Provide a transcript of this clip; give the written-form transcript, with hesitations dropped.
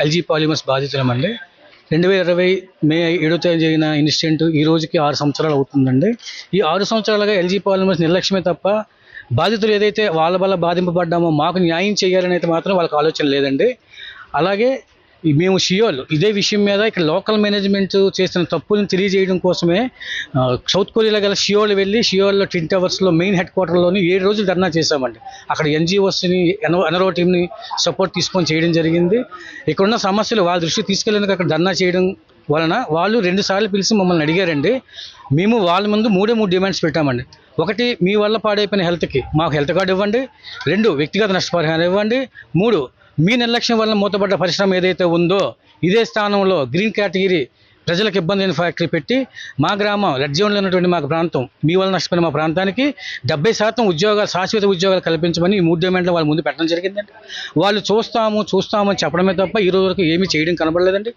LG polymers బాధితులమండి. 2020 మే 7వ తేదీ జరిగిన ఇన్సిడెంట్ ఈ రోజుకి 6 సంవత్సరాలు అవుతుందండి. ఈ 6 సంవత్సరాలుగా ఎల్జీ పాలిమర్స్ నిర్లక్ష్యమే తప్ప బాధితులు ఏదైతే వాళ్ళ వల్ల బాధింపబడ్డామో మాకు న్యాయం చేయాలని అయితే మాత్రం వాళ్ళకి ఆలోచన లేదండి. అలాగే మేము షియోల్ ఇదే విషయం మీద ఇక్కడ లోకల్ మేనేజ్మెంట్ చేసిన తప్పులను తెలియజేయడం కోసమే సౌత్ కొరియాలో గల షియోల్ వెళ్ళి షియోల్లో ట్విన్ టవర్స్లో మెయిన్ హెడ్ క్వార్టర్లోని 7 రోజులు ధర్నా చేశామండి. అక్కడ ఎన్జిఓస్ని ఎన్ఆర్ఓ టీంని సపోర్ట్ తీసుకొని చేయడం జరిగింది. ఇక్కడున్న సమస్యలు వాళ్ళ దృష్టికి తీసుకెళ్ళేందుకు అక్కడ ధర్నా చేయడం వలన వాళ్ళు 2 సార్లు పిలిచి మమ్మల్ని అడిగారండి. మేము వాళ్ళ ముందు 3 డిమాండ్స్ పెట్టామండి. ఒకటి, మీ వల్ల పాడైపోయిన హెల్త్కి మాకు హెల్త్ కార్డు ఇవ్వండి. 2, వ్యక్తిగత నష్టపరిహారం ఇవ్వండి. 3, మీ నిర్లక్ష్యం వల్ల మూతపడ్డ పరిశ్రమ ఏదైతే ఉందో ఇదే స్థానంలో గ్రీన్ కేటగిరీ ప్రజలకు ఇబ్బంది లేని ఫ్యాక్టరీ పెట్టి మా గ్రామం రెడ్ జోన్లో ఉన్నటువంటి మా ప్రాంతం మీ వల్ల నష్టపోయిన మా ప్రాంతానికి 70% ఉద్యోగాలు, శాశ్వత ఉద్యోగాలు కల్పించమని ఈ 3 డిమాండ్లు వాళ్ళ ముందు పెట్టడం జరిగిందండి. వాళ్ళు చూస్తామని చెప్పడమే తప్ప ఈ రోజు వరకు ఏమీ చేయడం కనబడలేదండి.